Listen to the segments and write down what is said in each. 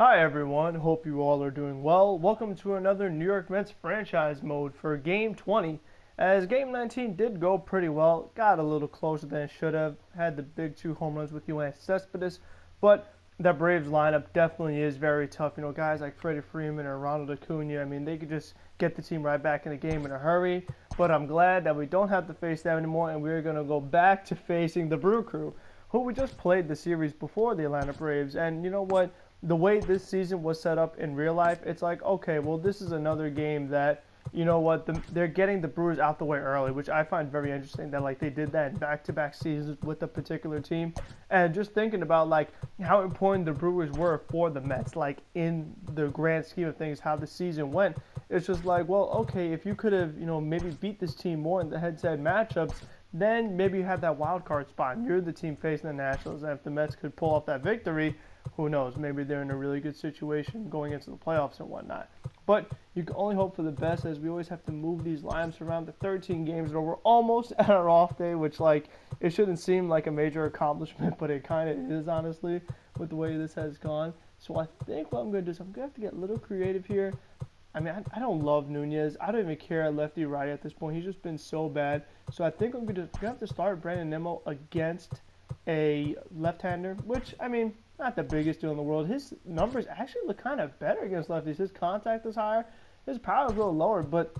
Hi everyone, hope you all are doing well. Welcome to another New York Mets franchise mode for Game 20. As Game 19 did go pretty well, got a little closer than it should have, had the big 2 home runs with Yoenis Cespedes, but that Braves lineup definitely is very tough. You know, guys like Freddie Freeman or Ronald Acuna, I mean, they could just get the team right back in the game in a hurry, but I'm glad that we don't have to face them anymore, and we're going to go back to facing the Brew Crew, who we just played the series before the Atlanta Braves, and you know what? The way this season was set up in real life, it's like, okay, well, this is another game that, you know what, they're getting the Brewers out the way early, which I find very interesting that, like, they did that in back-to-back seasons with a particular team. And just thinking about, like, how important the Brewers were for the Mets, like, in the grand scheme of things, how the season went, it's just like, well, okay, if you could have, you know, maybe beat this team more in the head-to-head matchups, then maybe you have that wild card spot, and you're the team facing the Nationals, and if the Mets could pull off that victory, who knows, maybe they're in a really good situation going into the playoffs and whatnot. But you can only hope for the best, as we always have to move these lineups around. The 13 games, and we're almost at our off day, which, like, it shouldn't seem like a major accomplishment, but it kind of is, honestly, with the way this has gone. So I think what I'm going to do is I'm going to have to get a little creative here. I mean, I don't love Nunez. I don't even care lefty righty at this point. He's just been so bad. So I think I'm going to have to start Brandon Nimmo against a left-hander, which, I mean, not the biggest deal in the world. His numbers actually look kind of better against lefties. His contact is higher. His power is a little lower, but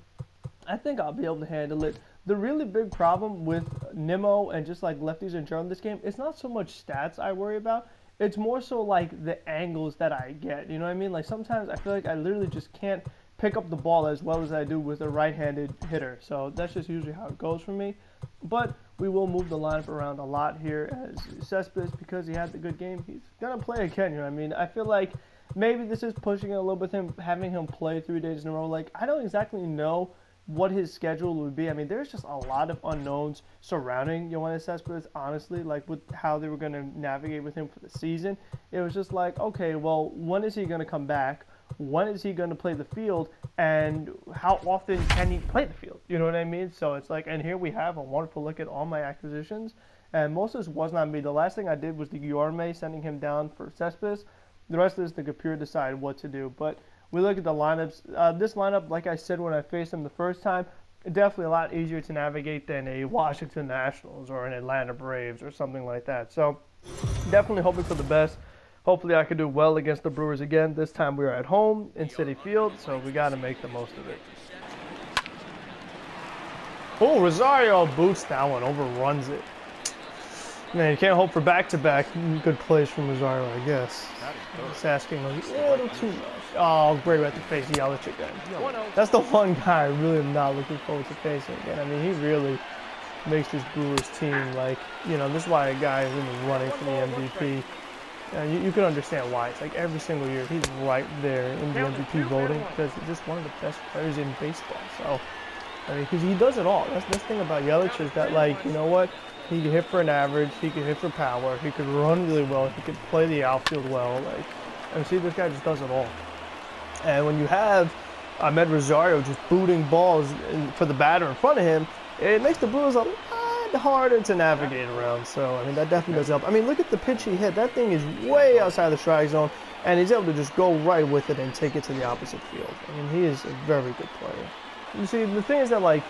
I think I'll be able to handle it. The really big problem with Nimmo and just like lefties in general in this game, it's not so much stats I worry about. It's more so like the angles that I get. You know what I mean? Like sometimes I feel like I literally just can't pick up the ball as well as I do with a right-handed hitter. So that's just usually how it goes for me. But we will move the lineup around a lot here as Cespedes, because he had the good game, he's going to play again. You know what I mean? I feel like maybe this is pushing it a little bit, him having him play 3 days in a row. Like, I don't exactly know what his schedule would be. I mean, there's just a lot of unknowns surrounding Yoenis Cespedes, honestly, like with how they were going to navigate with him for the season. It was just like, okay, well, when is he going to come back? When is he going to play the field, and how often can he play the field? You know what I mean? So it's like, and here we have a wonderful look at all my acquisitions, and most of this was not me. The last thing I did was the Guillorme, sending him down for Cespedes. The rest of this, the computer decided what to do. But we look at the lineups. This lineup, like I said when I faced him the first time, definitely a lot easier to navigate than a Washington Nationals or an Atlanta Braves or something like that. So definitely hoping for the best. Hopefully I can do well against the Brewers again. This time we are at home in Citi Field, so we got to make the most of it. Oh, Rosario boots that one, overruns it. Man, you can't hope for back-to-back good plays from Rosario, I guess. Just asking a little too much. Oh, great right to face Yelich again. That's the one guy I really am not looking forward to facing again. I mean, he really makes this Brewers team, like, you know, this is why a guy is in the running for the MVP. You can understand why. It's like every single year he's right there in the MVP voting, because he's just one of the best players in baseball. So, I mean, because he does it all. That's the thing about Yelich, is that, like, you know what? He can hit for an average. He can hit for power. He could run really well. He could play the outfield well. Like, and see, this guy just does it all. And when you have Ahmed Rosario just booting balls for the batter in front of him, it makes the Brewers a lot harder to navigate around. So, I mean, that definitely does help. I mean, look at the pitch he hit. That thing is way outside the strike zone, and he's able to just go right with it and take it to the opposite field. I mean, he is a very good player. You see, the thing is that, like,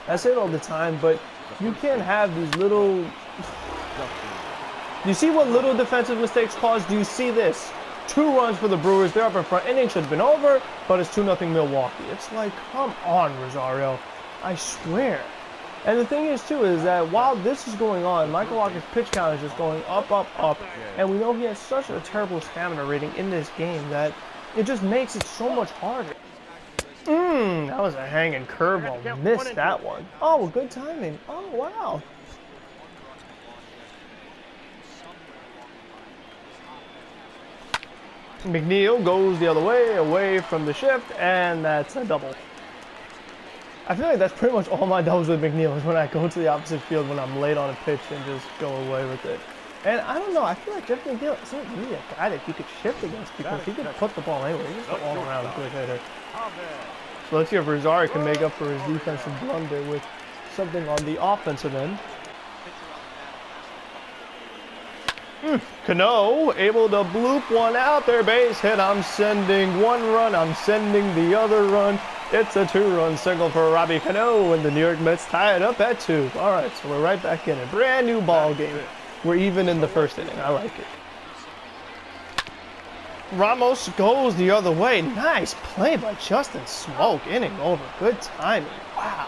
I say it all the time, but you can't have these little... Do you see what little defensive mistakes cause? Do you see this? 2 runs for the Brewers. They're up in front. Inning should have been over, but it's 2-0 Milwaukee. It's like, come on, Rosario. I swear. And the thing is, too, is that while this is going on, Michael Walker's pitch count is just going up, up, up. And we know he has such a terrible stamina rating in this game that it just makes it so much harder. That was a hanging curveball. Missed that one. Oh, well, good timing. Oh, wow. McNeil goes the other way, away from the shift, and that's a double. I feel like that's pretty much all my doubles with McNeil, is when I go to the opposite field when I'm late on a pitch and just go away with it. And I don't know, I feel like Jeff McNeil isn't really a guy that you could shift against, because he could put the ball anywhere. He's just an all-around good hitter. So let's see if Rosario can make up for his defensive blunder with something on the offensive end. Cano able to bloop one out there, base hit. I'm sending one run, I'm sending the other run. It's a 2-run single for Robbie Cano, and the New York Mets tie it up at 2. All right, so we're right back in a brand new ball game. We're even in the first inning. I like it. Ramos goes the other way. Nice play by Justin Smoke. Inning over. Good timing. Wow.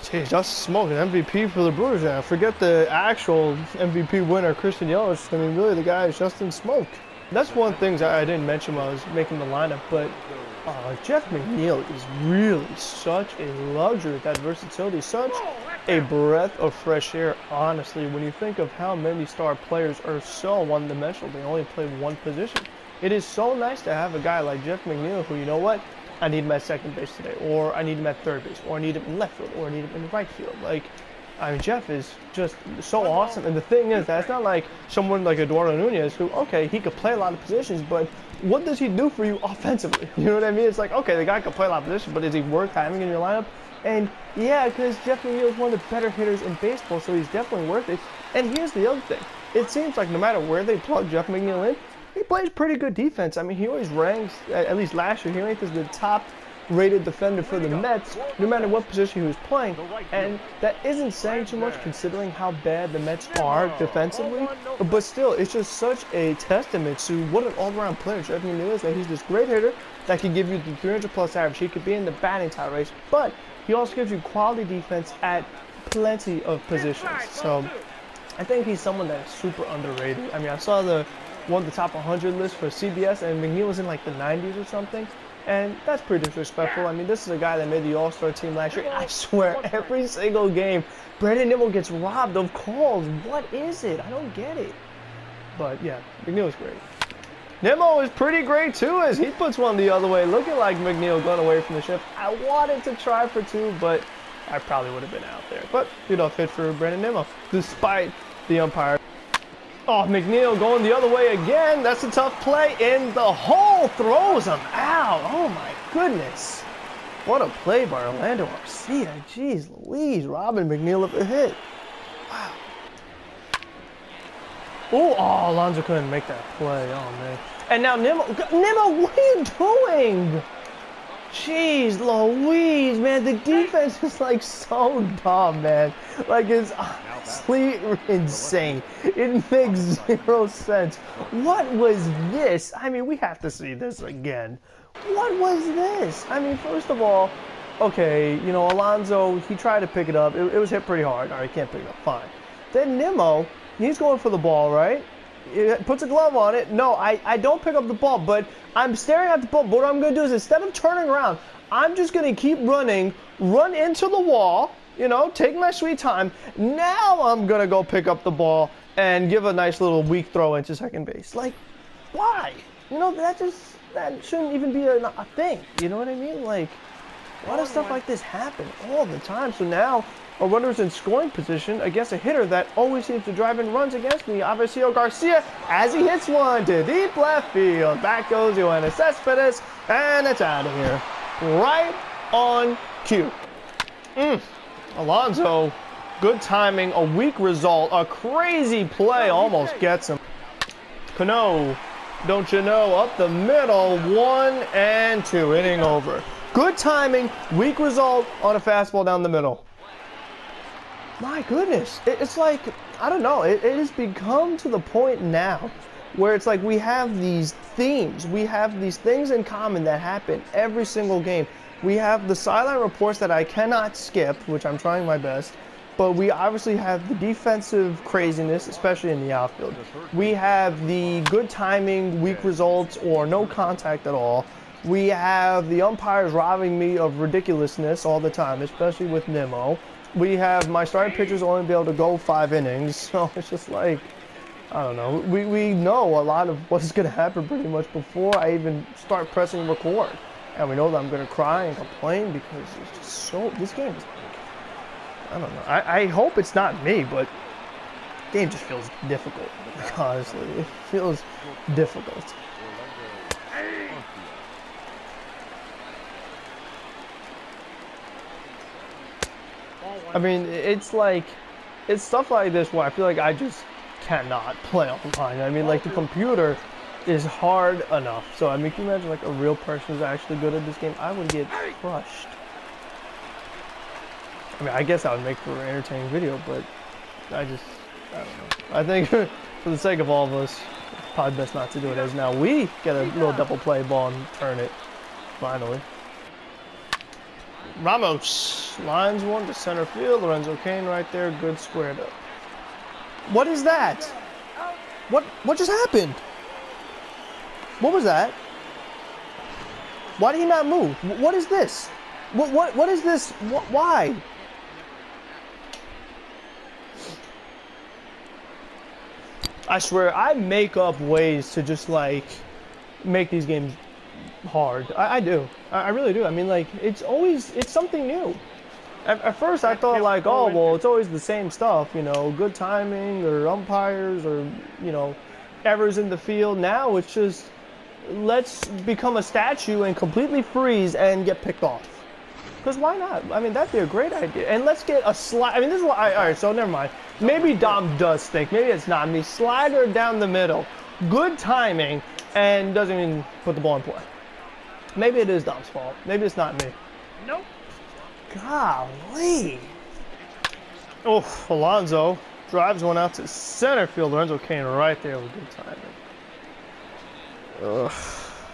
Jeez, Justin Smoke, an MVP for the Brewers now. Forget the actual MVP winner, Christian Yelich. I mean, really, the guy is Justin Smoke. That's one thing I didn't mention when I was making the lineup, but Jeff McNeil is really such a luxury. That versatility, such a breath of fresh air, honestly, when you think of how many star players are so one-dimensional. They only play one position. It is so nice to have a guy like Jeff McNeil who, you know what, I need him at second base today, or I need him at third base, or I need him in left field, or I need him in right field. Like, I mean, Jeff is just so awesome. And the thing is, that's not like someone like Eduardo Nunez who, okay, he could play a lot of positions, but what does he do for you offensively? You know what I mean? It's like, okay, the guy could play a lot of positions, but is he worth having in your lineup? And yeah, because Jeff McNeil is one of the better hitters in baseball, so he's definitely worth it. And here's the other thing. It seems like no matter where they plug Jeff McNeil in, he plays pretty good defense. I mean, he always ranks, at least last year, he ranked as the top-rated defender for the Mets, no matter what position he was playing. And that isn't saying too much considering how bad the Mets are defensively. But still, it's just such a testament to what an all-around player Jeff McNeil is, that he's this great hitter that can give you the 300-plus average. He could be in the batting title race, but he also gives you quality defense at plenty of positions. So I think he's someone that is super underrated. I mean, I saw the top 100 list for CBS, and McNeil was in like the 90s or something, and that's pretty disrespectful. I mean, this is a guy that made the All-Star team last year. I swear, every single game, Brandon Nimmo gets robbed of calls. What is it? I don't get it. But yeah, McNeil is great. Nimmo is pretty great too, as he puts one the other way, looking like McNeil going away from the ship. I wanted to try for 2, but I probably would have been out there. But leadoff hit for Brandon Nimmo, despite the umpire. Oh, McNeil going the other way again. That's a tough play in the hole. Throws him out. Oh, my goodness. What a play by Orlando Arcia. Jeez Louise. Robbing McNeil of a hit. Wow. Oh, Alonso couldn't make that play. Oh, man. And now Nimmo, what are you doing? Jeez Louise, man. The defense is like so dumb, man. Like, it's honestly insane. It makes zero sense. What was this? I mean, we have to see this again. What was this? I mean, first of all, okay, you know, Alonso, he tried to pick it up. It was hit pretty hard. All right, can't pick it up. Fine. Then Nimmo, he's going for the ball, right? It puts a glove on it. No, I don't pick up the ball, but I'm staring at the ball. But what I'm going to do is, instead of turning around, I'm just going to keep running, run into the wall, you know, take my sweet time. Now I'm going to go pick up the ball and give a nice little weak throw into second base. Like, why? You know, that shouldn't even be a thing. You know what I mean? Like, why does stuff like this happen all the time? So now a runner's in scoring position against a hitter that always seems to drive in runs against me, Avisaíl Garcia, as he hits one to deep left field. Back goes Yoenis Cespedes, and it's out of here. Right on cue. Alonso, good timing, a weak result, a crazy play almost gets him. Cano, don't you know, up the middle, 1 and 2, inning over. Good timing, weak result on a fastball down the middle. My goodness, it's like, I don't know, it has become to the point now where it's like we have these themes, we have these things in common that happen every single game. We have the sideline reports that I cannot skip, which I'm trying my best, but we obviously have the defensive craziness, especially in the outfield. We have the good timing, weak results, or no contact at all. We have the umpires robbing me of ridiculousness all the time, especially with Nimmo. We have my starting pitchers only be able to go 5 innings, so it's just like, I don't know. We know a lot of what's going to happen pretty much before I even start pressing record. And we know that I'm going to cry and complain because it's just so, this game is like, I don't know. I hope it's not me, but the game just feels difficult, honestly. It feels difficult. I mean, it's like, it's stuff like this where I feel like I just cannot play online. I mean, like, the computer is hard enough. So, I mean, can you imagine, like, a real person who's actually good at this game? I would get crushed. I mean, I guess I would make for an entertaining video, but I don't know. I think for the sake of all of us, it's probably best not to do it, as now we get a little double play ball and turn it, finally. Ramos lines one to center field. Lorenzo Cain right there, good squared up. What is that? What just happened? What was that? Why did he not move? What is this? What is this? Why? I swear, I make up ways to just, like, make these games hard. I do. I really do. I mean, like, it's something new. At first, I thought, like, oh, well, it's always the same stuff, you know, good timing or umpires or, you know, errors in the field. Now it's just, let's become a statue and completely freeze and get picked off. Because why not? I mean, that'd be a great idea. And let's get a slide. I mean, this is what all right, so never mind. Maybe Dom does stink. Maybe it's not. I mean, slider down the middle. Good timing and doesn't even put the ball in play. Maybe it is Dom's fault. Maybe it's not me. Nope. Golly. Oh, Alonso drives one out to center field. Lorenzo Cain right there with good timing. Ugh.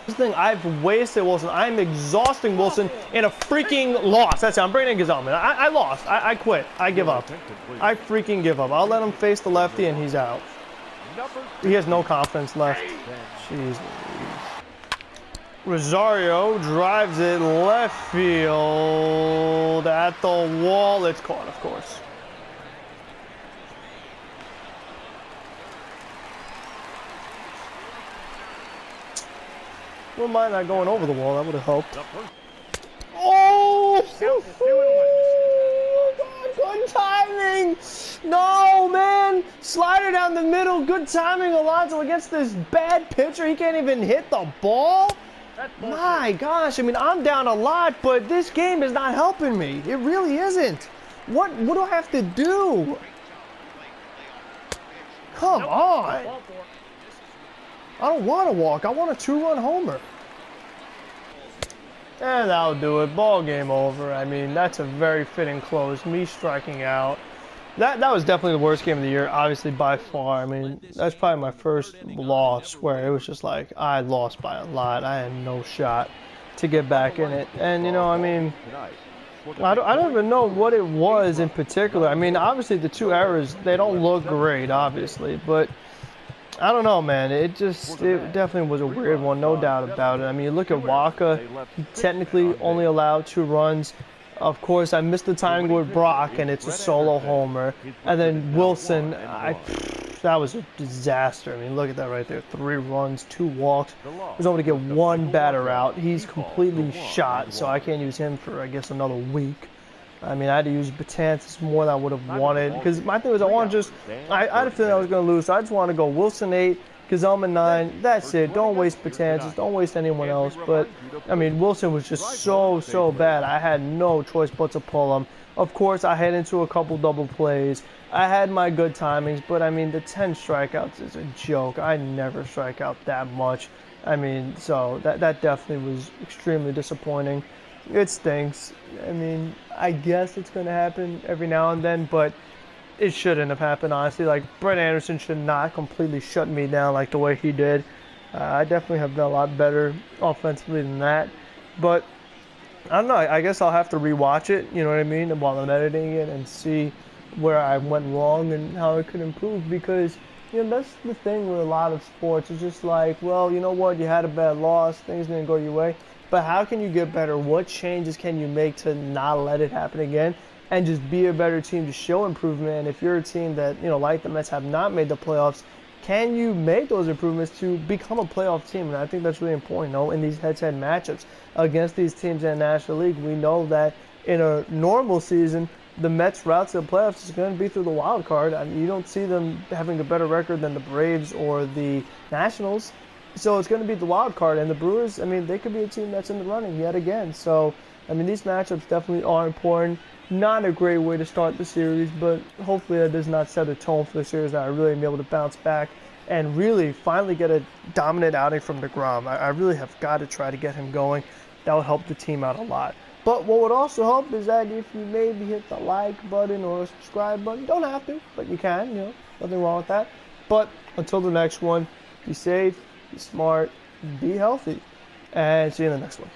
This thing, I've wasted Wilson. I'm exhausting Wilson in a freaking loss. That's it. I'm bringing in Gazelman. I lost. I quit. I give up. I freaking give up. I'll let him face the lefty and he's out. He has no confidence left. Jeez. Rosario drives it left field at the wall. It's caught, of course. Wouldn't mind not going over the wall. That would have helped. Oh! Good timing! No, man! Slider down the middle. Good timing, Alonso, against this bad pitcher. He can't even hit the ball. My gosh, I mean, I'm down a lot, but this game is not helping me. It really isn't. What do I have to do? Come on. I don't want to walk. I want a two-run homer. And that'll do it. Ball game over. I mean, that's a very fitting close. Me striking out. That was definitely the worst game of the year, obviously, by far. I mean, that's probably my first loss where it was just like, I lost by a lot. I had no shot to get back in it. And, you know, I mean, I don't even know what it was in particular. I mean, obviously, the two errors, they don't look great, obviously. But I don't know, man. It definitely was a weird one, no doubt about it. I mean, you look at Waka, he technically only allowed 2 runs. Of course, I missed the timing with Brock, and it's a solo homer. And then Wilson, that was a disaster. I mean, look at that right there. 3 runs, 2 walks. He was able to get 1 batter out. He's completely shot, so I can't use him for, I guess, another week. I mean, I had to use Betances more than I would have wanted. Because my thing was, I had a feeling I was going to lose, so I just want to go Wilson 8, Gazelman 9. That's it. Don't waste Betances. Don't waste anyone else. But, I mean, Wilson was just so bad. I had no choice but to pull him. Of course, I had into a couple double plays. I had my good timings, but, I mean, the 10 strikeouts is a joke. I never strike out that much. I mean, so that definitely was extremely disappointing. It stinks. I mean, I guess it's going to happen every now and then, but it shouldn't have happened, honestly. Like, Brett Anderson should not completely shut me down like the way he did. I definitely have done a lot better offensively than that. But, I don't know. I guess I'll have to rewatch it, you know what I mean, while I'm editing it and see where I went wrong and how it could improve. Because, you know, that's the thing with a lot of sports. It's just like, well, you know what? You had a bad loss. Things didn't go your way. But how can you get better? What changes can you make to not let it happen again and just be a better team to show improvement? And if you're a team that, you know, like the Mets have not made the playoffs, can you make those improvements to become a playoff team? And I think that's really important, you know, in these head-to-head matchups against these teams in the National League. We know that in a normal season, the Mets' route to the playoffs is going to be through the wild card. I mean, you don't see them having a better record than the Braves or the Nationals. So it's going to be the wild card, and the Brewers, I mean, they could be a team that's in the running yet again. So I mean, these matchups definitely are important. Not a great way to start the series, but hopefully that does not set a tone for the series, that I really am able to bounce back and really finally get a dominant outing from DeGrom. I really have got to try to get him going. That will help the team out a lot. But what would also help is that if you maybe hit the like button or subscribe button, you don't have to, but you can, you know, nothing wrong with that. But until the next one, be safe, be smart, be healthy, and see you in the next one.